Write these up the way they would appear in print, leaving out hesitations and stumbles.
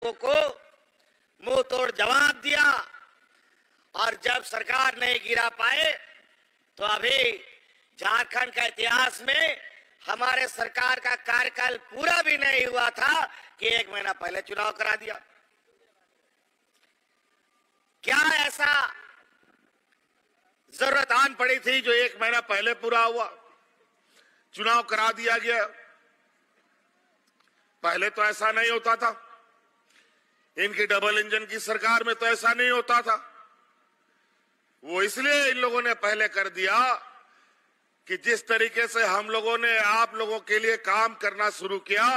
लोगों को मुंह तोड़ जवाब दिया, और जब सरकार नहीं गिरा पाए तो अभी झारखंड का इतिहास में हमारे सरकार का कार्यकाल पूरा भी नहीं हुआ था कि 1 महीना पहले चुनाव करा दिया। क्या ऐसा जरूरत आन पड़ी थी जो 1 महीना पहले पूरा हुआ, चुनाव करा दिया गया? पहले तो ऐसा नहीं होता था। इनकी डबल इंजन की सरकार में तो ऐसा नहीं होता था। वो इसलिए इन लोगों ने पहले कर दिया कि जिस तरीके से हम लोगों ने आप लोगों के लिए काम करना शुरू किया,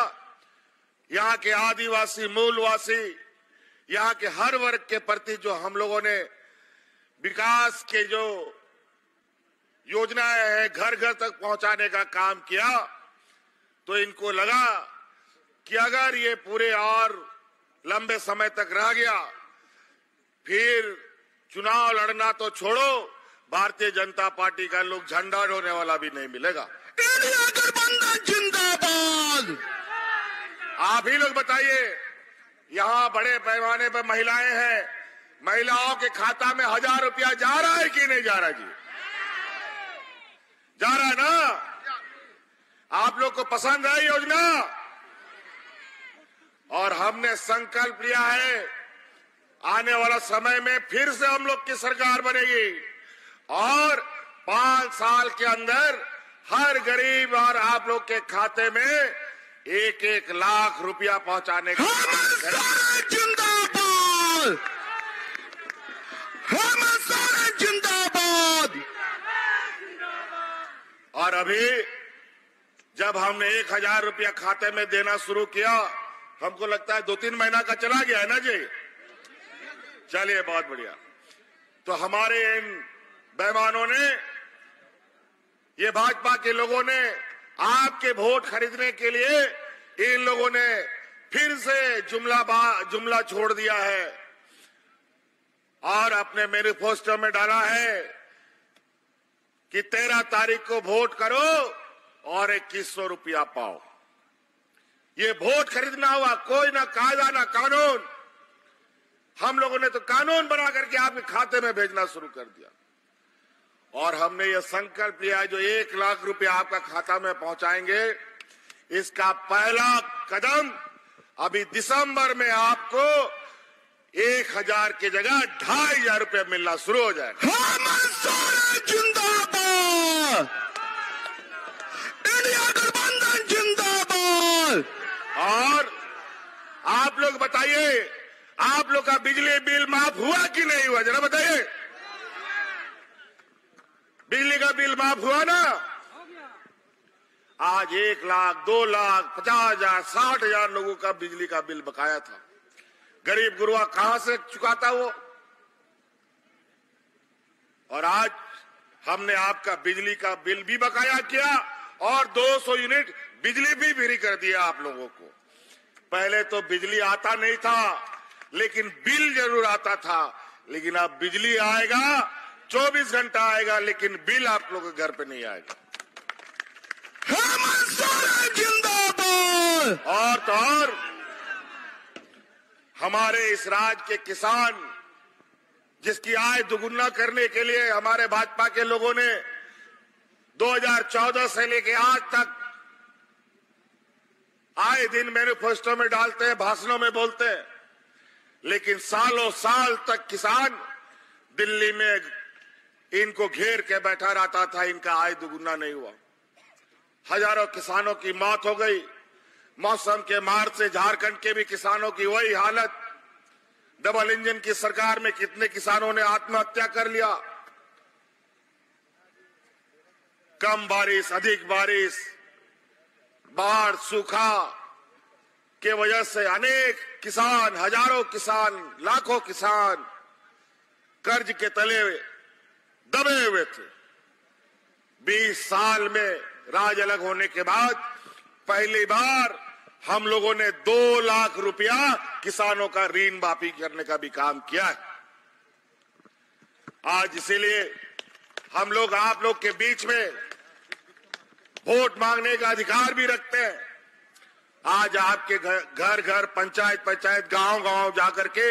यहाँ के आदिवासी मूलवासी, यहाँ के हर वर्ग के प्रति जो हम लोगों ने विकास के जो योजनाएं हैं घर घर तक पहुंचाने का काम किया, तो इनको लगा कि अगर ये पूरे और लंबे समय तक रह गया फिर चुनाव लड़ना तो छोड़ो, भारतीय जनता पार्टी का लोग झंडा ढोने वाला भी नहीं मिलेगा। इंडिया गठबंधन जिंदाबाद। आप ही लोग बताइए, यहाँ बड़े पैमाने पर महिलाएं हैं, महिलाओं के खाता में 1000 रुपया जा रहा है कि नहीं जा रहा? जी जा रहा है ना? आप लोग को पसंद है योजना? और हमने संकल्प लिया है आने वाला समय में फिर से हम लोग की सरकार बनेगी और 5 साल के अंदर हर गरीब और आप लोग के खाते में 1-1 लाख रुपया पहुंचाने का जिंदाबाद, हम सारे जिंदाबाद। और अभी जब हमने 1000 रुपया खाते में देना शुरू किया, हमको लगता है 2-3 महीना का चला गया है ना जी? चलिए बहुत बढ़िया। तो हमारे इन बेईमानों ने, ये भाजपा के लोगों ने आपके वोट खरीदने के लिए इन लोगों ने फिर से जुमला छोड़ दिया है और अपने मैनिफेस्टो में डाला है कि 13 तारीख को वोट करो और 2100 रुपया पाओ। ये वोट खरीदना हुआ, कोई ना कायदा ना कानून। हम लोगों ने तो कानून बना करके आपके खाते में भेजना शुरू कर दिया और हमने ये संकल्प लिया जो 1 लाख रुपया आपका खाता में पहुंचाएंगे, इसका पहला कदम अभी दिसंबर में आपको 1000 की जगह 2500 रुपया मिलना शुरू हो जाएगा। हम सारे जिंदाबाद, इंडिया गठबंधन जिंदाबाद। और आप लोग बताइए, आप लोग का बिजली बिल माफ हुआ कि नहीं हुआ? जरा बताइए। बिजली का बिल माफ हुआ ना? आज 1 लाख, 2 लाख, 50,000, 60,000 लोगों का बिजली का बिल बकाया था। गरीब गुरुआ कहां से चुकाता वो? और आज हमने आपका बिजली का बिल भी बकाया किया और 200 यूनिट बिजली भी फ्री कर दिया आप लोगों को। पहले तो बिजली आता नहीं था, लेकिन बिल जरूर आता था। लेकिन अब बिजली आएगा, 24 घंटा आएगा, लेकिन बिल आप लोगों के घर पे नहीं आएगा। हम सारे जिंदाबाद। और तो और हमारे इस राज्य के किसान, जिसकी आय दुगुना करने के लिए हमारे भाजपा के लोगों ने 2014 से लेके आज तक आए दिन मैनिफेस्टो में डालते हैं, भाषणों में बोलते हैं, लेकिन सालों साल तक किसान दिल्ली में इनको घेर के बैठा रहता था, इनका आय दुगुना नहीं हुआ। हजारों किसानों की मौत हो गई। मौसम के मार से झारखंड के भी किसानों की वही हालत। डबल इंजन की सरकार में कितने किसानों ने आत्महत्या कर लिया। कम बारिश, अधिक बारिश, बाढ़, सूखा के वजह से अनेक किसान, हजारों किसान, लाखों किसान कर्ज के तले दबे हुए थे। 20 साल में राज अलग होने के बाद पहली बार हम लोगों ने 2 लाख रुपया किसानों का ऋण माफी करने का भी काम किया है। आज इसीलिए हम लोग आप लोग के बीच में वोट मांगने का अधिकार भी रखते हैं आज आपके घर घर पंचायत पंचायत गांव गांव जाकर के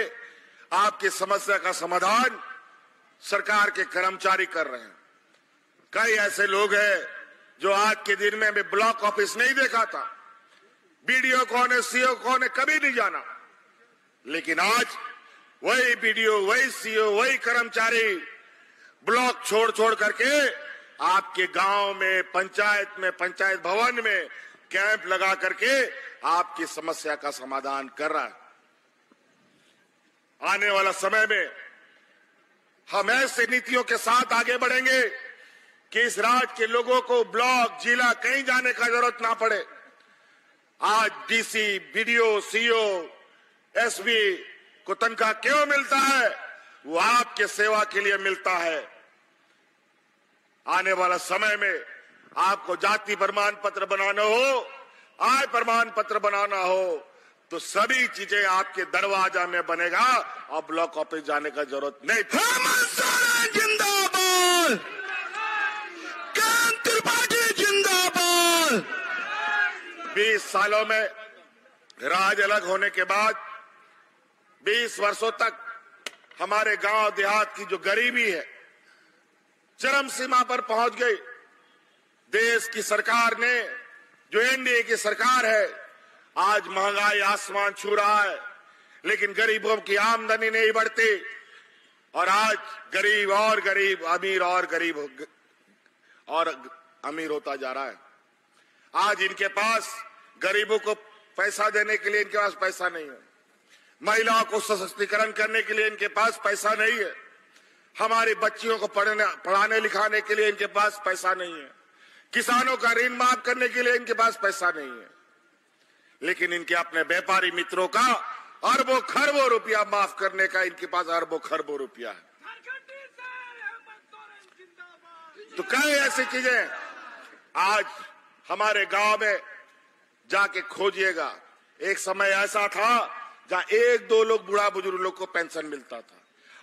आपकी समस्या का समाधान सरकार के कर्मचारी कर रहे हैं। कई ऐसे लोग हैं जो आज के दिन में हमें ब्लॉक ऑफिस नहीं देखा था, बीडीओ कौन है, सीओ कौन है, कभी नहीं जाना। लेकिन आज वही बीडीओ, वही सीओ, वही कर्मचारी ब्लॉक छोड़ छोड़ करके आपके गांव में, पंचायत भवन में कैंप लगा करके आपकी समस्या का समाधान कर रहा है। आने वाला समय में हम ऐसे नीतियों के साथ आगे बढ़ेंगे कि इस राज्य के लोगों को ब्लॉक, जिला कहीं जाने का जरूरत ना पड़े। आज डीसी, बीडीओ, सीओ, एसपी को तनख्वाह क्यों मिलता है? वो आपके सेवा के लिए मिलता है। आने वाला समय में आपको जाति प्रमाण पत्र बनाना हो, आय प्रमाण पत्र बनाना हो, तो सभी चीजें आपके दरवाजा में बनेगा और ब्लॉक ऑफिस जाने का जरूरत नहीं। हेमंत सोरेन जिंदाबाद, त्रिपाठी जिंदाबाद। 20 सालों में राज अलग होने के बाद 20 वर्षों तक हमारे गांव देहात की जो गरीबी है चरम सीमा पर पहुंच गई। देश की सरकार ने, जो एनडीए की सरकार है, आज महंगाई आसमान छू रहा है, लेकिन गरीबों की आमदनी नहीं बढ़ती और आज गरीब और गरीब, अमीर और गरीब और अमीर होता जा रहा है। आज इनके पास गरीबों को पैसा देने के लिए इनके पास पैसा नहीं है, महिलाओं को सशक्तिकरण करने के लिए इनके पास पैसा नहीं है, हमारी बच्चियों को पढ़ाने लिखाने के लिए इनके पास पैसा नहीं है, किसानों का ऋण माफ करने के लिए इनके पास पैसा नहीं है। लेकिन इनके अपने व्यापारी मित्रों का अरबों खरबों रुपया माफ करने का इनके पास अरबों खरबों रुपया है। तो कई ऐसी चीजें आज हमारे गांव में जाके खोजिएगा। एक समय ऐसा था जहां 1-2 लोग, बूढ़ा बुजुर्ग लोग को पेंशन मिलता था।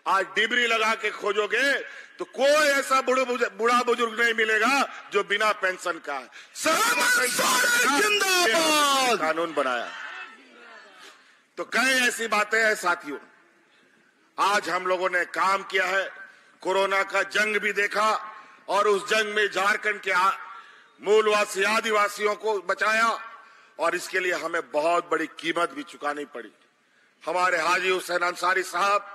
आज डिबरी लगा के खोजोगे तो कोई ऐसा बूढ़ा बुजुर्ग नहीं मिलेगा जो बिना पेंशन का है। कानून बनाया। तो कई ऐसी बातें हैं साथियों। आज हम लोगों ने काम किया है, कोरोना का जंग भी देखा और उस जंग में झारखंड के मूलवासी आदिवासियों को बचाया और इसके लिए हमें बहुत बड़ी कीमत भी चुकानी पड़ी। हमारे हाजी हुसैन अंसारी साहब,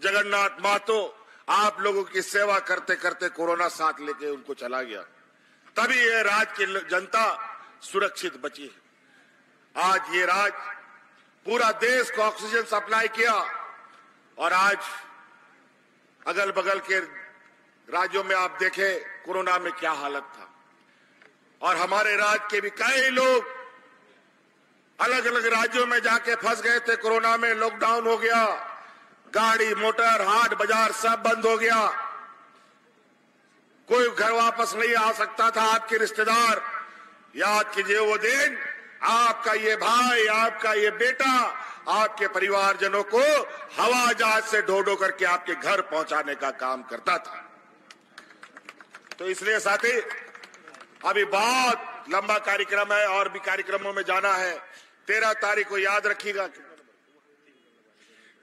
जगन्नाथ महतो, आप लोगों की सेवा करते करते कोरोना साथ लेके उनको चला गया, तभी ये राज्य की जनता सुरक्षित बची है। आज ये राज्य पूरा देश को ऑक्सीजन सप्लाई किया और आज अगल बगल के राज्यों में आप देखें कोरोना में क्या हालत था। और हमारे राज्य के भी कई लोग अलग अलग राज्यों में जाके फंस गए थे। कोरोना में लॉकडाउन हो गया, गाड़ी मोटर हाट बाजार सब बंद हो गया, कोई घर वापस नहीं आ सकता था। आपके रिश्तेदार, याद कीजिए वो दिन, आपका ये भाई, आपका ये बेटा, आपके परिवारजनों को हवा जहाज से ढो ढो करके आपके घर पहुंचाने का काम करता था। तो इसलिए साथी, अभी बहुत लंबा कार्यक्रम है और भी कार्यक्रमों में जाना है। 13 तारीख को याद रखिएगा,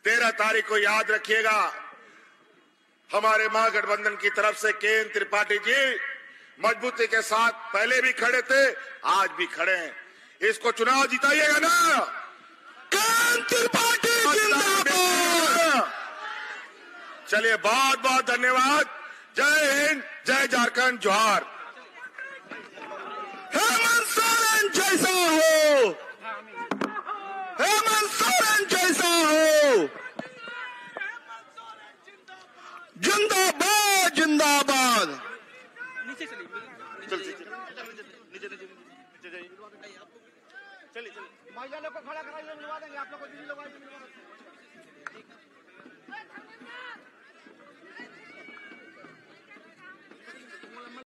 13 तारीख को याद रखिएगा, हमारे महागठबंधन की तरफ से केएन त्रिपाठी जी मजबूती के साथ पहले भी खड़े थे, आज भी खड़े हैं। इसको चुनाव जिताइएगा ना। केएन त्रिपाठी जिंदाबाद। चलिए, बहुत बहुत धन्यवाद। जय हिंद, जय झारखंड, जोहार। हेमंत सोरेन जैसा हो, हेमंत सोरेन जैसा हो, जिंदाबाद जिंदाबाद। नीचे चलिए, चलिए महिला लोग को खड़ा कराइए, मिलवा देंगे आप लोग को।